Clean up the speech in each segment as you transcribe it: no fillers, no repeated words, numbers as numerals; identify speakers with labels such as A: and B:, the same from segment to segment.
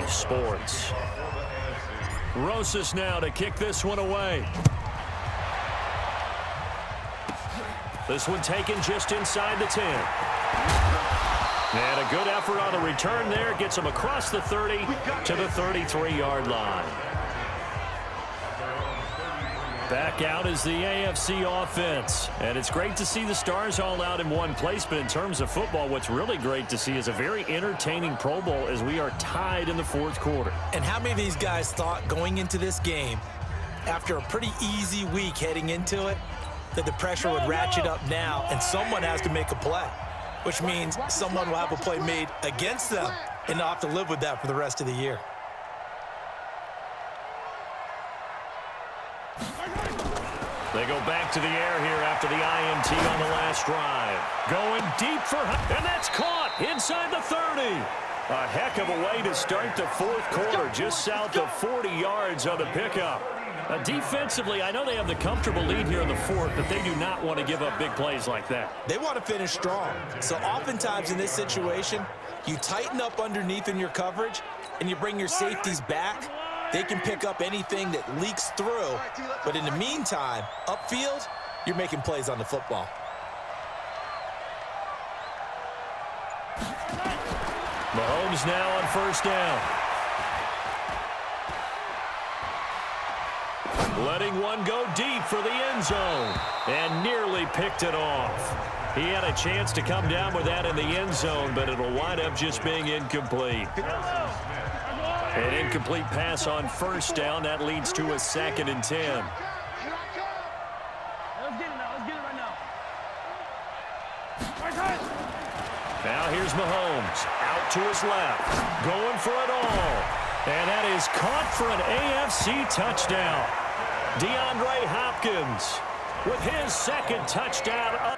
A: Sports. Rosas now to kick this one away. This one taken just inside the 10. And a good effort on the return there. Gets him across the 30 to the 33-yard line. Back out is the AFC offense. And it's great to see the stars all out in one place. But in terms of football, what's really great to see is a very entertaining Pro Bowl as we are tied in the fourth quarter.
B: And how many of these guys thought going into this game, after a pretty easy week heading into it, that the pressure would ratchet up now and someone has to make a play, which means someone will have a play made against them and they'll have to live with that for the rest of the year.
A: They go back to the air here after the INT on the last drive. Going deep for, and that's caught inside the 30. A heck of a way to start the fourth quarter, just south of 40 yards on the pickup. Defensively, I know they have the comfortable lead here in the fourth, but they do not want to give up big plays like that.
B: They want to finish strong. So oftentimes in this situation, you tighten up underneath in your coverage, and you bring your safeties back. They can pick up anything that leaks through. But in the meantime, upfield, you're making plays on the football.
A: Mahomes now on first down. Letting one go deep for the end zone. And nearly picked it off. He had a chance to come down with that in the end zone, but it'll wind up just being incomplete. An incomplete pass on first down. That leads to a 2nd and 10.
C: Let's get it right now.
A: Now here's Mahomes. Out to his left. Going for it all. And that is caught for an AFC touchdown. DeAndre Hopkins with his 2nd touchdown.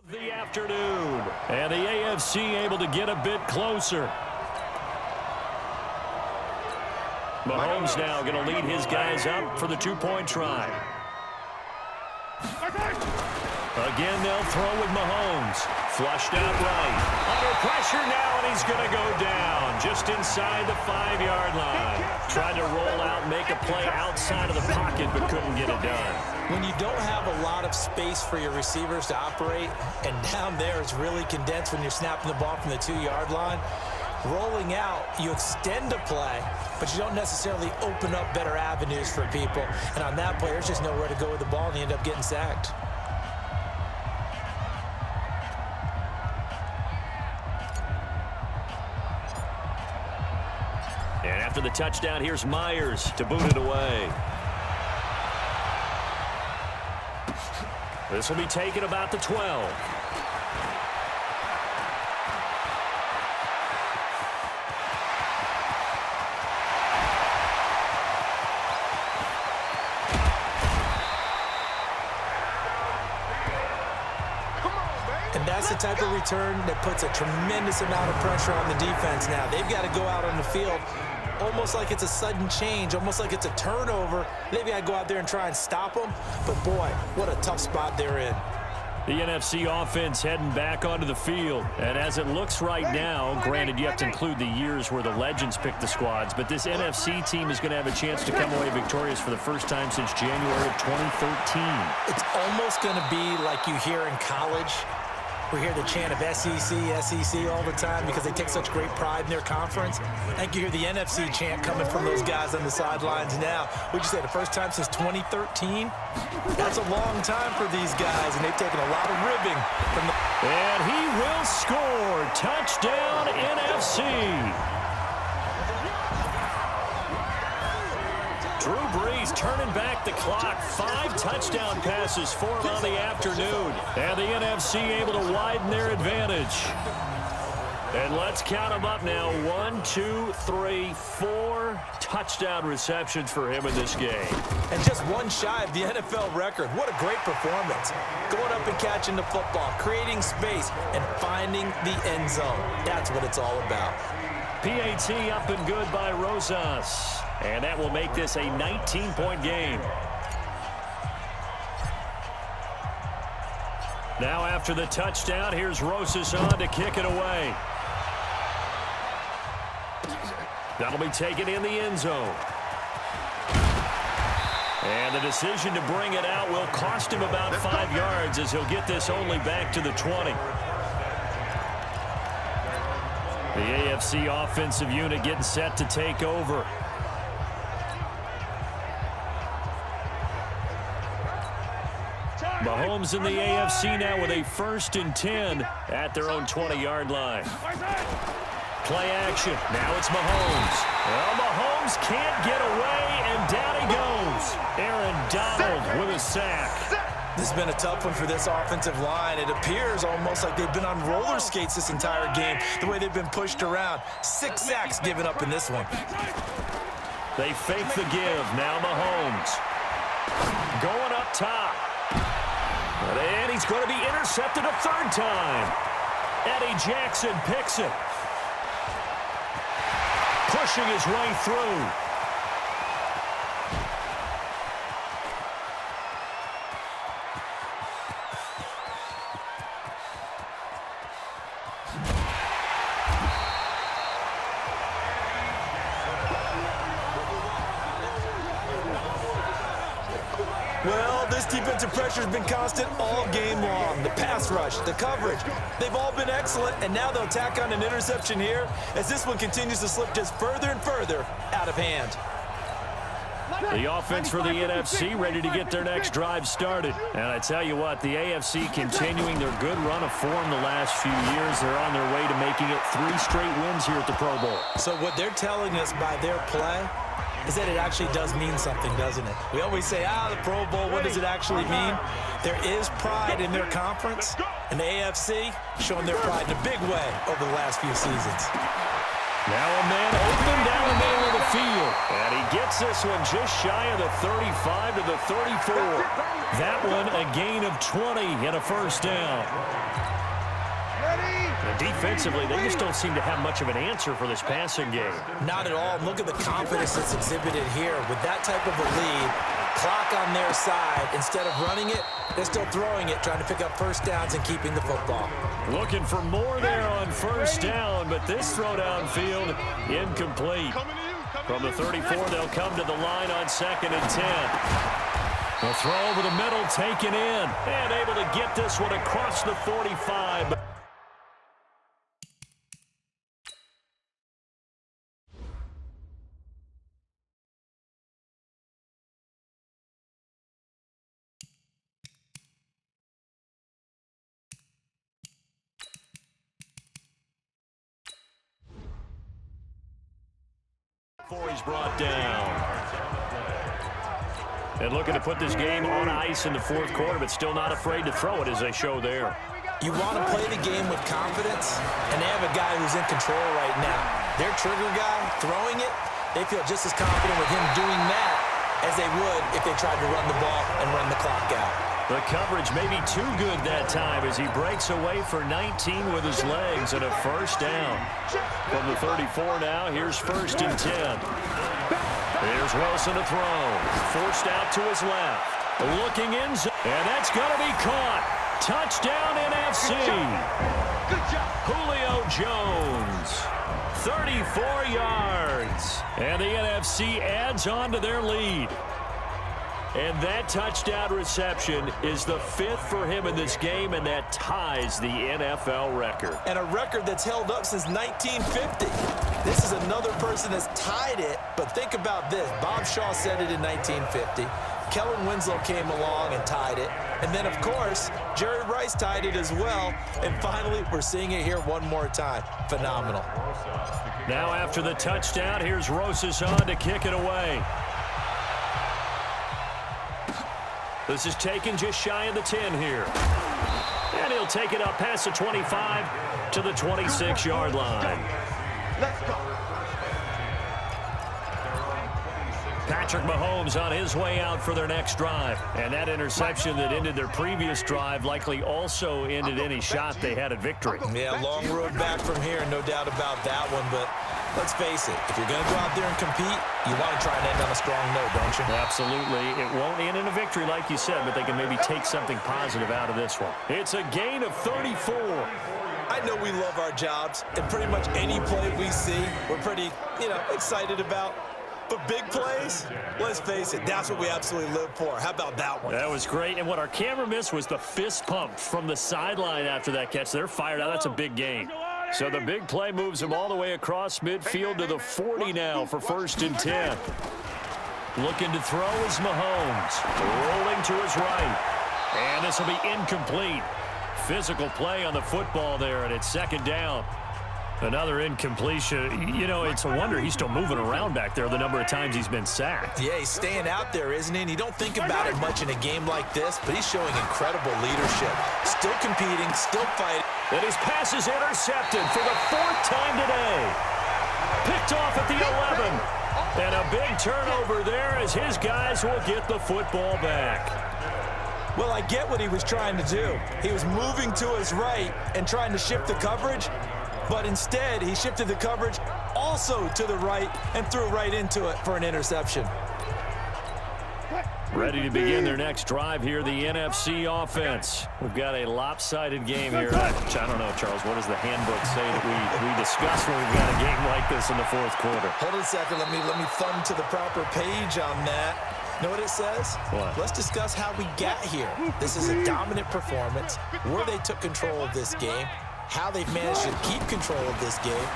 A: The afternoon, and the AFC able to get a bit closer. Mahomes now going to lead his guys up for the 2-point try. Again, they'll throw with Mahomes. Flushed out right. Under pressure now, and he's going to go down just inside the 5-yard line. Tried to roll out, make a play outside of the pocket, but couldn't get it done.
B: When you don't have a lot of space for your receivers to operate, and down there it's really condensed when you're snapping the ball from the 2-yard line, rolling out, you extend a play, but you don't necessarily open up better avenues for people. And on that play, there's just nowhere to go with the ball, and you end up getting sacked.
A: And after the touchdown, here's Myers to boot it away. This will be taken about the 12.
B: And that's the type of return that puts a tremendous amount of pressure on the defense now. They've got to go out on the field almost like it's a sudden change, almost like it's a turnover. They've got to go out there and try and stop them. But, boy, what a tough spot they're in.
A: The NFC offense heading back onto the field. And as it looks right now, granted you have to include the years where the legends pick the squads, but this NFC team is going to have a chance to come away victorious for the first time since January of 2013.
B: It's almost going to be like you hear in college. We hear the chant of SEC all the time because they take such great pride in their conference. I think you hear the NFC chant coming from those guys on the sidelines now. Would you say the first time since 2013? That's a long time for these guys, and they've taken a lot of ribbing from the...
A: And he will score. Touchdown, NFC. Drew Brees turning back the clock. 5 touchdown passes for him on the afternoon. And the NFC able to widen their advantage. And let's count them up now. 1, 2, 3, 4 touchdown receptions for him in this game.
B: And just one shy of the NFL record. What a great performance. Going up and catching the football, creating space, and finding the end zone. That's what it's all about.
A: PAT up and good by Rosas. And that will make this a 19-point game. Now after the touchdown, here's Rosas on to kick it away. That'll be taken in the end zone. And the decision to bring it out will cost him about 5 yards as he'll get this only back to the 20. The AFC offensive unit getting set to take over. Mahomes in the AFC now with a 1st and 10 at their own 20-yard line. Play action. Now it's Mahomes. Well, Mahomes can't get away, and down he goes. Aaron Donald with a sack.
B: This has been a tough one for this offensive line. It appears almost like they've been on roller skates this entire game, the way they've been pushed around. 6 sacks given up in this one.
A: They fake the give. Now Mahomes. Going up top. And he's going to be intercepted a 3rd time. Eddie Jackson picks it. Pushing his way through.
B: Well, this defensive pressure has been constant all game long. The pass rush, the coverage, they've all been excellent, and now they'll tack on an interception here as this one continues to slip just further and further out of hand.
A: The offense for the NFC ready to get their next drive started. And I tell you what, the AFC continuing their good run of form the last few years. They're on their way to making it 3 straight wins here at the Pro Bowl.
B: So what they're telling us by their play is that it actually does mean something, doesn't it? We always say, the Pro Bowl, what does it actually mean? There is pride in their conference, and the AFC showing their pride in a big way over the last few seasons.
A: Now a man open down the middle of the field. And he gets this one just shy of the 35 to the 34. That one a gain of 20 and a 1st down. And defensively, they just don't seem to have much of an answer for this passing game.
B: Not at all. Look at the confidence that's exhibited here. With that type of a lead, clock on their side, instead of running it, they're still throwing it, trying to pick up 1st downs and keeping the football. Looking
A: for more there on 1st down, but this throw downfield incomplete. From the 34, they'll come to the line on 2nd and 10. The throw over the middle, taken in, and able to get this one across the 45. Before he's brought down. And looking to put this game on ice in the 4th quarter, but still not afraid to throw it as they show there. You want to play the game with confidence, and they have a guy who's in control right now. Their trigger guy throwing it, they feel just as confident with him doing that as they would if they tried to run the ball and run the clock out. The coverage may be too good that time as he breaks away for 19 with his legs and a 1st down. From the 34 now, here's 1st and 10. Here's Wilson to throw. Forced out to his left. Looking in, and that's going to be caught. Touchdown NFC. Julio Jones. 34 yards. And the NFC adds on to their lead. And that touchdown reception is the 5th for him in this game, and that ties the NFL record. And a record that's held up since 1950. This is another person that's tied it, but think about this. Bob Shaw said it in 1950. Kellen Winslow came along and tied it. And then, of course, Jerry Rice tied it as well. And finally, we're seeing it here one more time. Phenomenal. Now after the touchdown, here's Rosas on to kick it away. This is taken just shy of the 10 here. And he'll take it up past the 25 to the 26-yard line. Let's go. Patrick Mahomes on his way out for their next drive. And that interception that ended their previous drive likely also ended any shot they had at victory. Yeah, long road back from here, no doubt about that one. But
B: Let's face it, if you're going to go out there and compete, you want to try and end on a strong note, don't you?
A: Absolutely. It won't end in a victory like you said, but they can maybe take something positive out of this one. It's a gain of 34.
B: I know we love our jobs, and pretty much any play we see, we're pretty, excited about. But big plays, let's face it, that's what we absolutely live for. How about that one?
A: That was great, and what our camera missed was the fist pump from the sideline after that catch. They're fired out. That's a big gain. So the big play moves him all the way across midfield to the 40 now for 1st and 10. Looking to throw is Mahomes. Rolling to his right. And this will be incomplete. Physical play on the football there, and it's 2nd down. Another incompletion. It's a wonder he's still moving around back there the number of times he's been sacked.
B: Yeah, he's staying out there, isn't he? And you don't think about it much in a game like this, but he's showing incredible leadership. Still competing, still fighting.
A: And his pass is intercepted for the 4th time today. Picked off at the 11. And a big turnover there as his guys will get the football back.
B: Well, I get what he was trying to do. He was moving to his right and trying to shift the coverage, but instead he shifted the coverage also to the right and threw right into it for an interception.
A: Ready to begin their next drive here, the NFC offense. We've got a lopsided game here. I don't know, Charles, what does the handbook say that we discuss when we've got a game like this in the 4th quarter?
B: Hold on a second. Let me thumb to the proper page on that. Know what it says?
A: What?
B: Let's discuss how we got here. This is a dominant performance, where they took control of this game, how they've managed to keep control of this game,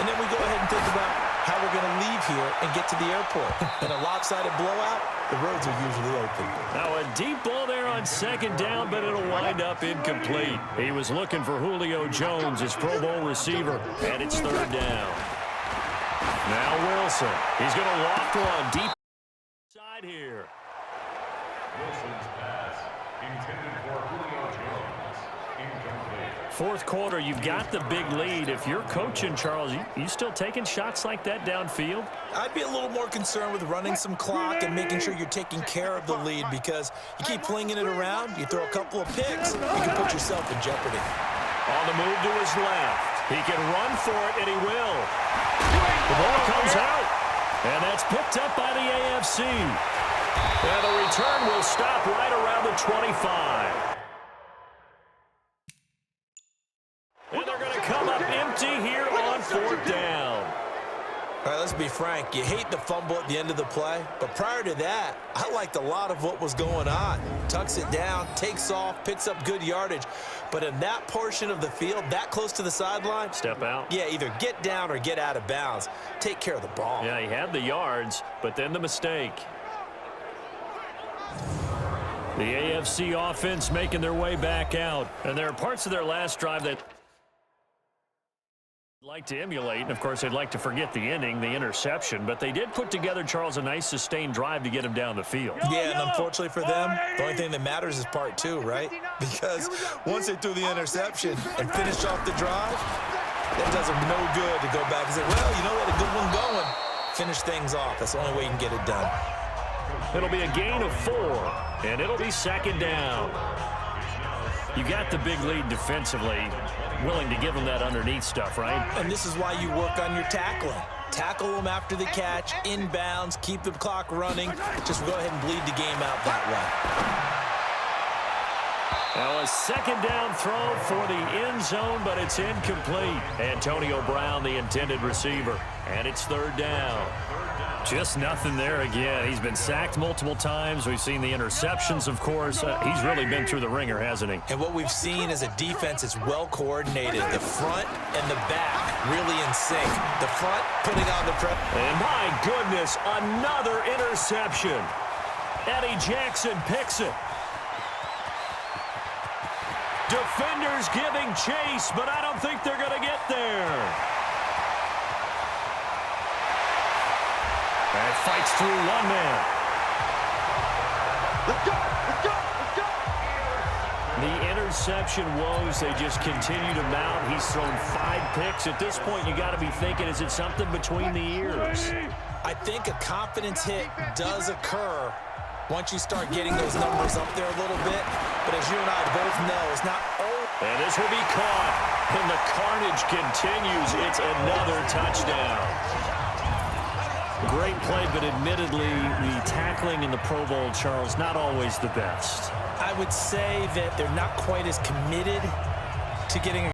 B: and then we go ahead and think about how we're going to leave here and get to the airport. In a lopsided blowout, the roads are usually open.
A: Now a deep ball there on 2nd down, but it'll wind up incomplete. He was looking for Julio Jones, his Pro Bowl receiver, and it's 3rd down. Now Wilson. He's going to loft one deep side here.
C: Wilson's pass intended for Julio Jones. Incomplete.
A: 4th quarter, you've got the big lead. If you're coaching, Charles, you still taking shots like that downfield?
B: I'd be a little more concerned with running some clock and making sure you're taking care of the lead, because you keep flinging it around, you throw a couple of picks, you can put yourself in jeopardy.
A: On the move to his left. He can run for it, and he will. The ball comes out, and that's picked up by the AFC. And the return will stop right around the 25. And they're going to come up empty here on 4th down.
B: All right, let's be frank. You hate the fumble at the end of the play, but prior to that, I liked a lot of what was going on. Tucks it down, takes off, picks up good yardage. But in that portion of the field, that close to the sideline,
A: Step out.
B: yeah, either get down or get out of bounds. Take care of the ball.
A: Yeah, he had the yards, but then the mistake. The AFC offense making their way back out. And there are parts of their last drive that like to emulate, and of course they'd like to forget the ending, the interception, but they did put together, Charles, a nice sustained drive to get him down the field.
B: Yeah, and unfortunately for them, the only thing that matters is part 2, right? Because once they threw the interception and finished off the drive, that does them no good to go back and say, well, you know what, a good one going. Finish things off. That's the only way you can get it done.
A: It'll be a gain of 4, and it'll be 2nd down. You got the big lead defensively, willing to give them that underneath stuff, right?
B: And this is why you work on your tackling. Tackle them after the catch, inbounds, keep the clock running. Just go ahead and bleed the game out that way.
A: Now a 2nd down throw for the end zone, but it's incomplete. Antonio Brown, the intended receiver, and it's 3rd down. Just nothing there again. He's been sacked multiple times. We've seen the interceptions, of course. He's really been through the ringer, hasn't he?
B: And what we've seen is a defense that's well coordinated. The front and the back really in sync. The front putting on the pressure.
A: And my goodness, another interception. Eddie Jackson picks it. Defenders giving chase, but I don't think they're going to get there. And fights through one man.
C: Let's go! Let's go! Let's go!
A: The interception woes, they just continue to mount. He's thrown 5 picks. At this point, you got to be thinking, is it something between the ears?
B: I think a confidence hit does occur once you start getting those numbers up there a little bit. But as you and I both know, it's not all.
A: And this will be caught. And the carnage continues. It's another touchdown. Great play, but admittedly, the tackling in the Pro Bowl, Charles, not always the best.
B: I would say that they're not quite as committed to getting